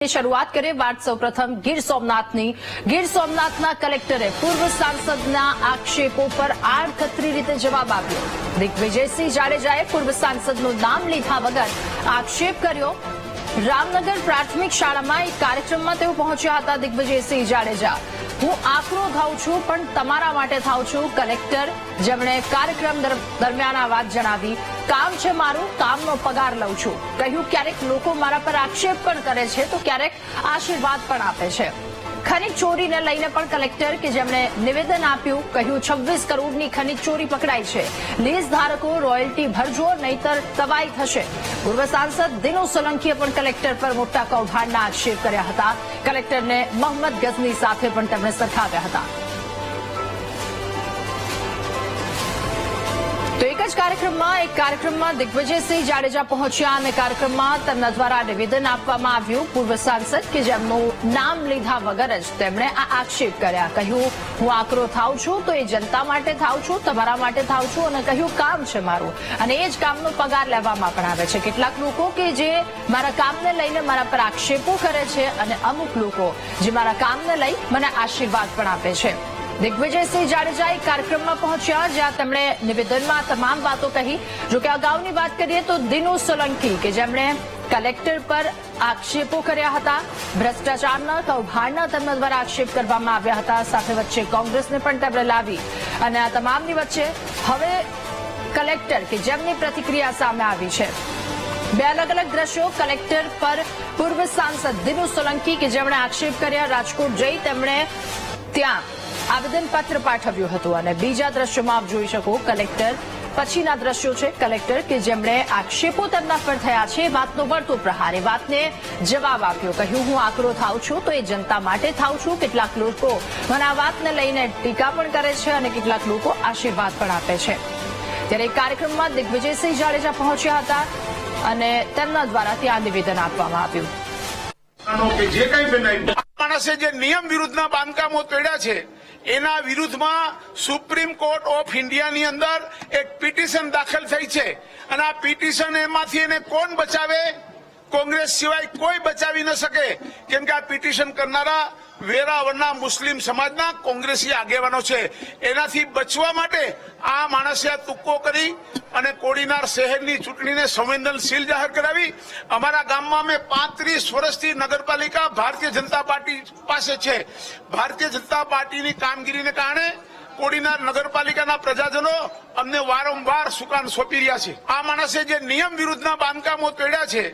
શરૂઆત કરીએ વાત સૌપ્રથમ ગીર સોમનાથના કલેક્ટરે પૂર્વ સાંસદના આક્ષેપો પર આડકતરી રીતે જવાબ આપ્યો। દિગ્વિજયસિંહ જાડેજાએ પૂર્વ સાંસદનું નામ લીધા વગર આક્ષેપ કર્યો। રામનગર પ્રાથમિક શાળામાં એક કાર્યક્રમમાં તેઓ પહોંચ્યા હતા। દિગ્વિજયસિંહ જાડેજા, હું આકરો થાઉં છું પણ તમારા માટે થાઉં છું। કલેક્ટર જેમણે કાર્યક્રમ દરમિયાન આ વાત જણાવી। કામ છે મારું, કામનો પગાર લઉં છું। કહ્યું ક્યારેક લોકો મારા પર આક્ષેપ પણ કરે છે તો ક્યારેક આશીર્વાદ પણ આપે છે। ખનીજ ચોરીને લઈને પણ કલેક્ટર કે જેમણે નિવેદન આપ્યું, કહ્યું 26 કરોડની ખનીજ ચોરી પકડાઈ છે। લીઝ ધારકો રોયલ્ટી ભરજો નહીતર તવાઈ થશે। પૂર્વ સાંસદ દિનુ સોલંકીએ પણ કલેક્ટર પર મોટા કૌભાંડના આક્ષેપ કર્યા હતા। કલેક્ટરને મોહમ્મદ ગઝની સાથે પણ તેમણે સરખાવ્યા હતા। તો એક જ કાર્યક્રમમાં દિગ્વિજયસિંહ જાડેજા પહોંચ્યા અને કાર્યક્રમમાં તેમના દ્વારા નિવેદન આપવામાં આવ્યું। પૂર્વ સાંસદ કે જેમનું નામ લીધા વગર જ તેમણે આ આક્ષેપ કર્યા। કહ્યું હું આકરો થાઉં છું તો એ જનતા માટે થાઉં છું, તમારા માટે થાઉં છું, અને કહ્યું કામ છે મારું અને એ જ કામનો પગાર લેવામાં પણ આવે છે। કેટલાક લોકો કે જે મારા કામને લઈને મારા પર આક્ષેપો કરે છે અને અમુક લોકો જે મારા કામને લઈ મને આશીર્વાદ પણ આપે છે। દિગ્વિજયસિંહ જાડેજા એક કાર્યક્રમમાં પહોંચ્યા જ્યાં તેમણે નિવેદનમાં તમામ વાતો કહી। જો કે અગાઉની વાત કરીએ તો દિનુ સોલંકી કે જેમણે કલેક્ટર પર આક્ષેપો કર્યા હતા, ભ્રષ્ટાચારના કૌભાંડના તેમના દ્વારા આક્ષેપ કરવામાં આવ્યા હતા। સાથે વચ્ચે કોંગ્રેસને પણ તેમણે લાવી અને આ તમામની વચ્ચે હવે કલેક્ટર કે જેમની પ્રતિક્રિયા સામે આવી છે। બે અલગ અલગ દ્રશ્યો। કલેક્ટર પર પૂર્વ સાંસદ દિનુ સોલંકી કે જેમણે આક્ષેપ કર્યા, રાજકોટ જઈ તેમણે ત્યાં આવેદનપત્ર પાઠવ્યું હતું અને બીજા દ્રશ્યોમાં આપ જોઈ શકો કલેક્ટર પછીના દ્રશ્યો છે। કલેક્ટર કે જેમણે આક્ષેપો તેમના પર થયા છે વાતનો વળતો પ્રહાર, એ વાતને જવાબ આપ્યો। કહ્યું હું આકરો થાઉં છું તો એ જનતા માટે થાઉં છું। કેટલાક લોકો મને આ વાતને લઈને ટીકા પણ કરે છે અને કેટલાક લોકો આશીર્વાદ પણ આપે છે। ત્યારે એક કાર્યક્રમમાં દિગ્વિજયસિંહ જાડેજા પહોંચ્યા હતા અને તેમના દ્વારા ત્યાં નિવેદન આપવામાં આવ્યું। માણસે જે નિયમ વિરુદ્ધના બાંધકામો તોડ્યા છે એના વિરુદ્ધમાં સુપ્રીમ કોર્ટ ઓફ ઇન્ડિયાની અંદર એક પિટિશન દાખલ થઈ છે અને આ પિટિશન એમાંથી એને કોણ બચાવે? કોંગ્રેસ સિવાય કોઈ બચાવી ન શકે, કેમ કે આ પિટિશન કરનારા વેરાવળના મુસ્લિમ સમાજના કોંગ્રેસી આગેવાનો છે। એનાથી બચવા માટે આ માણસે આ તુક્કો કરી અને કોડીનાર શહેરની ચૂંટણીને સંવેદનશીલ જાહેર કરાવી। અમારા ગામમાં અમે 35 વર્ષથી નગરપાલિકા ભારતીય જનતા પાર્ટી પાસે છે। ભારતીય જનતા પાર્ટીની કામગીરીને કારણે કોડીનાર નગરપાલિકાના પ્રજાજનો અમને વારંવાર સુકાન સોંપી રહ્યા છે। આ માણસે જે નિયમ વિરુદ્ધના બાંધકામો તોડ્યા છે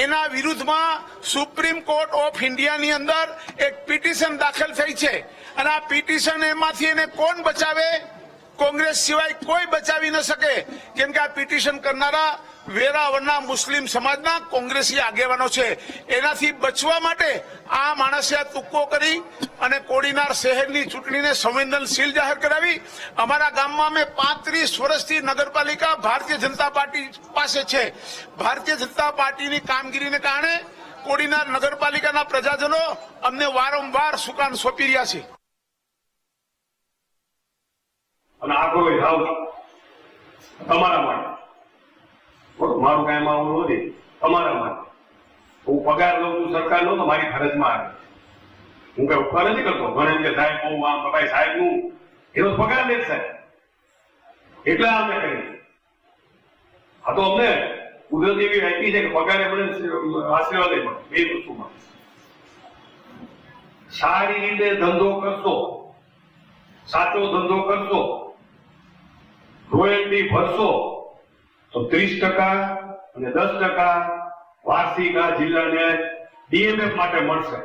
એના વિરુદ્ધમાં સુપ્રીમ કોર્ટ ઓફ ઇન્ડિયાની અંદર એક પિટિશન દાખલ થઈ છે અને આ પિટિશન એમાંથી એને કોણ બચાવે? કોંગ્રેસ સિવાય કોઈ બચાવી ન શકે, કેમ કે આ પિટિશન કરનારા વેરાવળના મુસ્લિમ સમાજના કોંગ્રેસી આગેવાનો છે। એનાથી બચવા માટે આ માણસે આ તુક્કો કરી અને કોડીનાર શહેરની ચૂંટણીને સંવેદનશીલ જાહેર કરાવી। અમારા ગામમાં અમે 35 વર્ષથી નગરપાલિકા ભારતીય જનતા પાર્ટી પાસે છે। ભારતીય જનતા પાર્ટીની કામગીરીને કારણે કોડીનાર નગરપાલિકાના પ્રજાજનો અમને વારંવાર સુકાન સોંપી રહ્યા છે। અને આકરો થાવ તમારા માટે, મારું કઈ એમાં આવું નથી, તમારા માટે હું પગાર લઉં છું સરકારનો તો મારી ફરજમાં આવે। હું કઈ ઉપકાર નથી કરતો, ઘણે કે સાહેબ બહુ આમ ભાઈ સાહેબ નું એનો પગાર લે સાહેબ એટલા અમે કરી। આ તો અમને કુદરતી એવી આપી છે કે પગારે મને આશીર્વાદ મળે। બે વસ્તુમાં સારી રીતે ધંધો કરશો, સાચો ધંધો કરશો, રોયલ્ટી ભરશો તો 30% અને 10% વાર્ષિક આ જિલ્લાને ડીએમએફ માટે મળશે।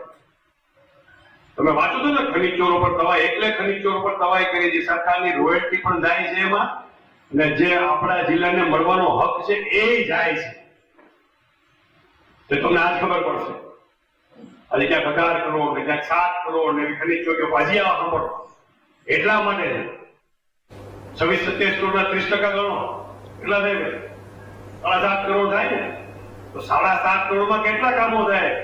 તમે વાંચો છો ને ખનીજ ચોરો પર તવાઈ, એટલે ખનીજ ચોરો પર તવાઈ કરી છે, સરકારની રોયલ્ટી પણ જાય છે એમાં અને જે આપણા જિલ્લાને મળવાનો હક છે એ જાય છે। તો તમને આજ ખબર પડશે, આજે ક્યાંક 18 કરોડ ને ક્યાંક 7 કરોડ ને ખનીજ ચોરીઓ હજી આવા ખબર એટલા માટે 26-27 કરોડના 30% ગણો એટલા થાય 7.5 કરોડ થાય ને તો 7.5 કરોડમાં કેટલા કામો થાય?